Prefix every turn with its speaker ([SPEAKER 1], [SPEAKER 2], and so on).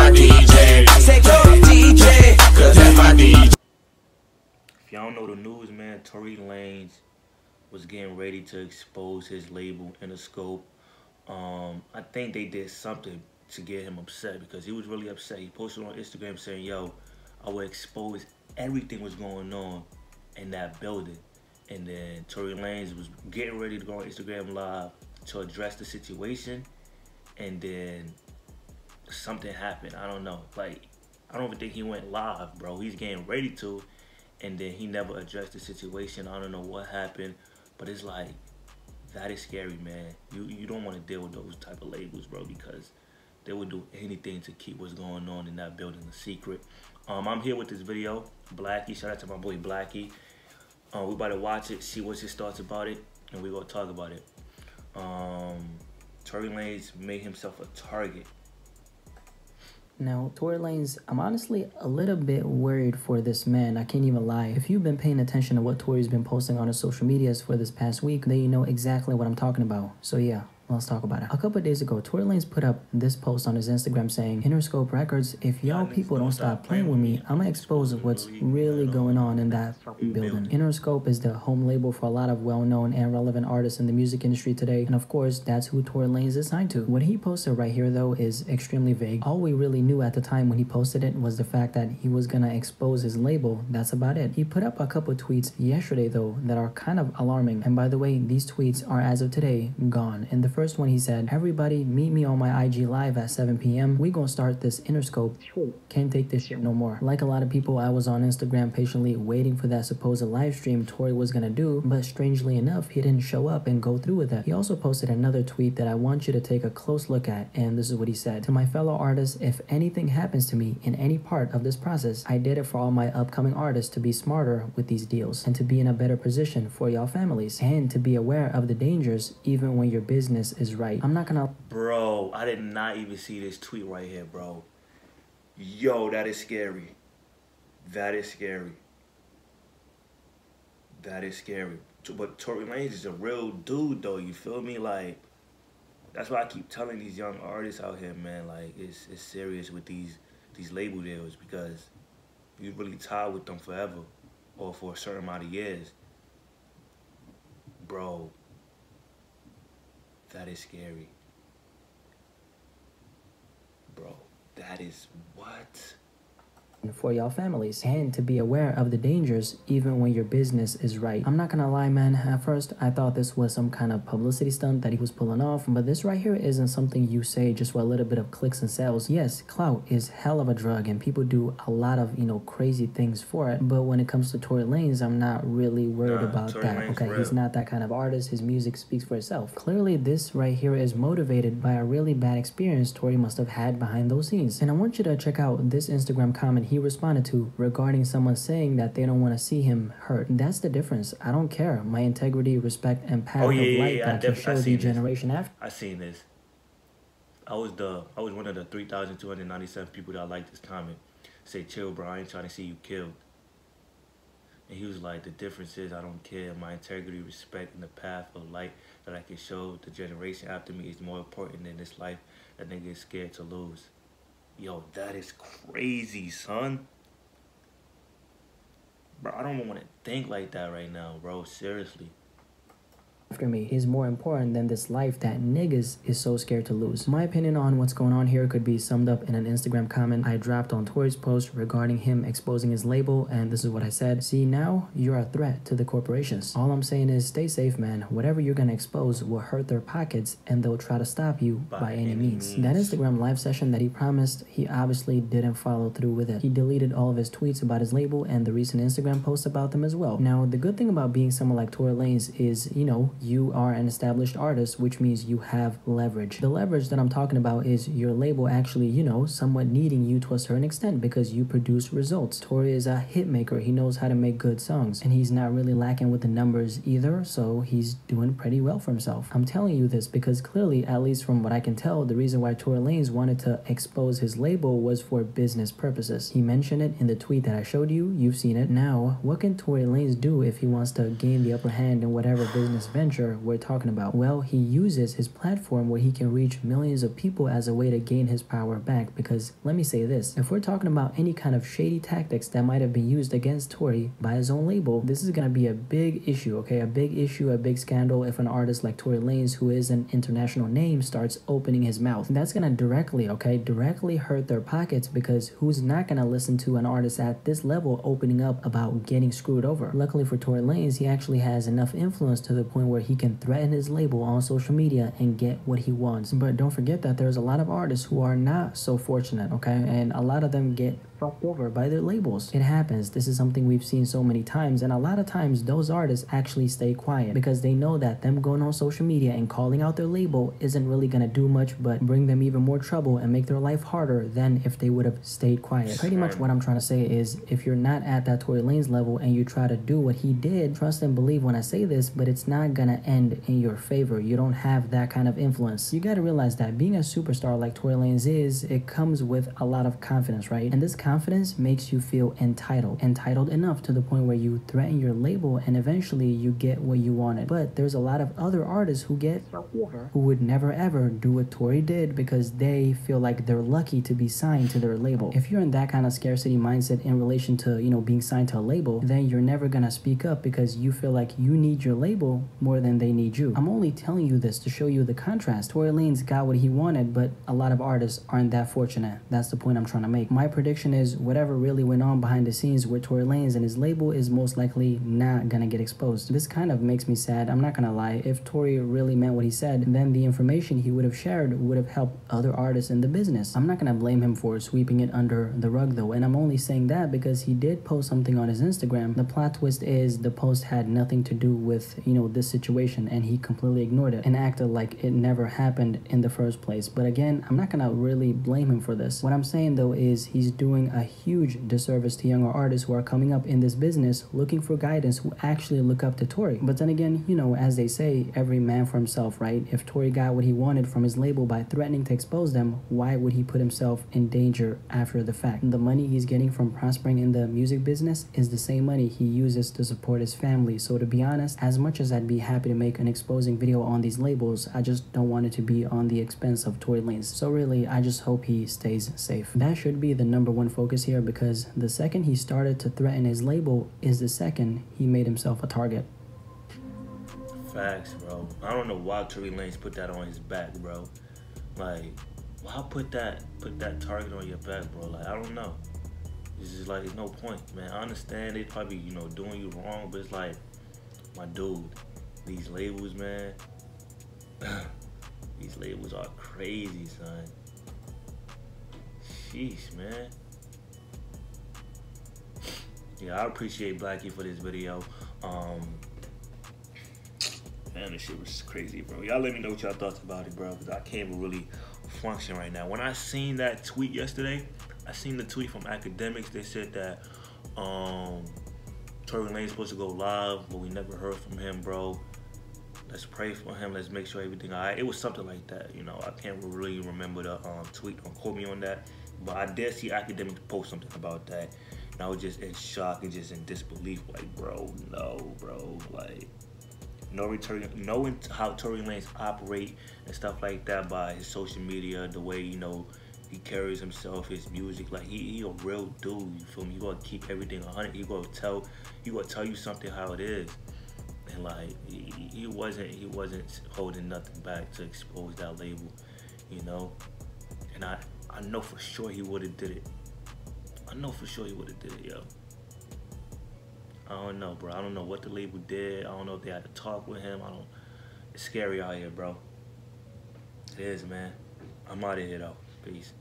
[SPEAKER 1] my DJ. I said go DJ, cause that's my DJ.
[SPEAKER 2] If y'all don't know the news, man, Tory Lanez was getting ready to expose his label, Interscope. I think they did something to get him upset because he was really upset. He posted on Instagram saying, yo, I will expose everything was going on in that building. And then Tory Lanez was getting ready to go on Instagram Live to address the situation. And then something happened. I don't know. Like, I don't even think he went live, bro. He's getting ready to. And then he never addressed the situation. I don't know what happened. But it's like, that is scary, man. You don't want to deal with those type of labels, bro, because they would do anything to keep what's going on in that building a secret. I'm here with this video, Blackie. Shout out to my boy Blackie. We about to watch it, see what's his thoughts about it, and we gonna talk about it. Tory Lanez made himself a target.
[SPEAKER 3] Now, Tory Lanez, I'm honestly a little bit worried for this man. I can't even lie. If you've been paying attention to what Tory's been posting on his social medias for this past week, then you know exactly what I'm talking about. So yeah, let's talk about it. A couple of days ago, Tory Lanez put up this post on his Instagram saying, Interscope Records, if y'all people don't stop playing with me, I'm gonna expose what's really going on in that building. Interscope is the home label for a lot of well-known and relevant artists in the music industry today, and of course, that's who Tory Lanez is signed to. What he posted right here, though, is extremely vague. All we really knew at the time when he posted it was the fact that he was gonna expose his label. That's about it. He put up a couple of tweets yesterday, though, that are kind of alarming. And by the way, these tweets are, as of today, gone. In the first one, he said, everybody meet me on my IG live at 7 p.m. We gonna start this Interscope. Can't take this shit no more. Like a lot of people, I was on Instagram patiently waiting for that supposed live stream Tory was gonna do, but strangely enough, he didn't show up and go through with it. He also posted another tweet that I want you to take a close look at, and this is what he said. To my fellow artists, if anything happens to me in any part of this process, I did it for all my upcoming artists to be smarter with these deals and to be in a better position for y'all families and to be aware of the dangers even when your business is right. I'm not gonna...
[SPEAKER 2] Bro, I did not even see this tweet right here, bro. Yo, that is scary. That is scary. That is scary. But Tory Lanez is a real dude, though. You feel me? Like, that's why I keep telling these young artists out here, man. Like, it's serious with these label deals because you really tie with them forever or for a certain amount of years. Bro, that is scary. Bro, that is what?
[SPEAKER 3] For y'all families and to be aware of the dangers even when your business is right. I'm not gonna lie, man, at first I thought this was some kind of publicity stunt that he was pulling off, but this right here isn't something you say just for a little bit of clicks and sales. Yes, clout is hell of a drug and people do a lot of, you know, crazy things for it, but when it comes to Tory Lanez, I'm not really worried about that. Okay, he's not that kind of artist. His music speaks for itself. Clearly this right here is motivated by a really bad experience Tory must have had behind those scenes. And I want you to check out this Instagram comment he responded to regarding someone saying that they don't want to see him hurt. That's the difference. I don't care. My integrity, respect, and path of light that can show the generation after.
[SPEAKER 2] I seen this. I was one of the 3,297 people that liked this comment. Say, chill, bro. I ain't trying to see you killed. And he was like, the difference is I don't care. My integrity, respect, and the path of light that I can show the generation after me is more important than this life that nigga is scared to lose. Yo, that is crazy, son. Bro, I don't even want to think like that right now, bro. Seriously.
[SPEAKER 3] After me is more important than this life that niggas is so scared to lose. My opinion on what's going on here could be summed up in an Instagram comment I dropped on Tory's post regarding him exposing his label, and this is what I said. See, now you're a threat to the corporations. All I'm saying is stay safe, man. Whatever you're gonna expose will hurt their pockets and they'll try to stop you by any means. That Instagram live session that he promised, he obviously didn't follow through with it. He deleted all of his tweets about his label and the recent Instagram posts about them as well. Now, the good thing about being someone like Tory Lanez is, you know, you are an established artist, which means you have leverage. The leverage that I'm talking about is your label actually, you know, somewhat needing you to a certain extent because you produce results. Tory is a hit maker. He knows how to make good songs and he's not really lacking with the numbers either, so he's doing pretty well for himself. I'm telling you this because clearly, at least from what I can tell, the reason why Tory Lanez wanted to expose his label was for business purposes. He mentioned it in the tweet that I showed you. You've seen it. Now, what can Tory Lanez do if he wants to gain the upper hand in whatever business venture venture we're talking about? Well, he uses his platform where he can reach millions of people as a way to gain his power back. Because let me say this, if we're talking about any kind of shady tactics that might have been used against Tory by his own label, this is going to be a big issue, okay? A big issue, a big scandal if an artist like Tory Lanez, who is an international name, starts opening his mouth. That's going to directly hurt their pockets, because who's not going to listen to an artist at this level opening up about getting screwed over? Luckily for Tory Lanez, he actually has enough influence to the point where he can threaten his label on social media and get what he wants. But don't forget that there's a lot of artists who are not so fortunate, okay? And a lot of them get fucked over by their labels. It happens. This is something we've seen so many times, and a lot of times those artists actually stay quiet because they know that them going on social media and calling out their label isn't really gonna do much but bring them even more trouble and make their life harder than if they would have stayed quiet. Pretty much what I'm trying to say is, if you're not at that Tory Lanez level and you try to do what he did, trust and believe when I say this, but it's not gonna end in your favor. You don't have that kind of influence. You gotta realize that being a superstar like Tory Lanez is, it comes with a lot of confidence, right? And this confidence makes you feel entitled enough to the point where you threaten your label and eventually you get what you wanted. But there's a lot of other artists who get who would never ever do what Tory did because they feel like they're lucky to be signed to their label. If you're in that kind of scarcity mindset in relation to, you know, being signed to a label, then you're never gonna speak up because you feel like you need your label more than they need you. I'm only telling you this to show you the contrast. Tory Lanez got what he wanted, but a lot of artists aren't that fortunate. That's the point I'm trying to make. My prediction is whatever really went on behind the scenes with Tory Lanez and his label is most likely not gonna get exposed. This kind of makes me sad, I'm not gonna lie. If Tory really meant what he said, then the information he would have shared would have helped other artists in the business. I'm not gonna blame him for sweeping it under the rug though, and I'm only saying that because he did post something on his Instagram. The plot twist is the post had nothing to do with, you know, this situation, and he completely ignored it and acted like it never happened in the first place. But again, I'm not gonna really blame him for this. What I'm saying though is he's doing a huge disservice to younger artists who are coming up in this business looking for guidance, who actually look up to Tory. But then again, you know, as they say, every man for himself, right? If Tory got what he wanted from his label by threatening to expose them, why would he put himself in danger after the fact? The money he's getting from prospering in the music business is the same money he uses to support his family. So to be honest, as much as I'd be happy to make an exposing video on these labels, I just don't want it to be on the expense of Tory Lanez. So really, I just hope he stays safe. That should be the #1 focus here, because the second he started to threaten his label is the second he made himself a target.
[SPEAKER 2] Facts, bro. I don't know why Tory Lanez put that on his back, bro. Like, why put that target on your back, bro? Like, I don't know. It's just like, there's no point, man. I understand they probably, you know, doing you wrong, but it's like, my dude, these labels, man, these labels are crazy, son. Sheesh, man. Yeah, I appreciate Blackie for this video. Man, this shit was crazy, bro. Y'all let me know what y'all thoughts about it, bro, because I can't even really function right now. When I seen that tweet yesterday, I seen the tweet from Academics. They said that Tory Lanez supposed to go live, but we never heard from him, bro. Let's pray for him. Let's make sure everything all right. It was something like that, you know. I can't really remember the tweet. Don't quote me on that. But I did see Academics post something about that. And I was just in shock and just in disbelief. Like, bro, no, bro. Like, knowing how Tory Lanez operate and stuff like that by his social media, the way, you know, he carries himself, his music, like he a real dude, you feel me? He gonna keep everything 100. He gonna tell you something how it is. And like he wasn't holding nothing back to expose that label, you know? And I know for sure he would have did it. I know for sure he would have did it, yo. I don't know, bro. I don't know what the label did. I don't know if they had to talk with him. It's scary out here, bro. It is, man. I'm out of here, though. Peace.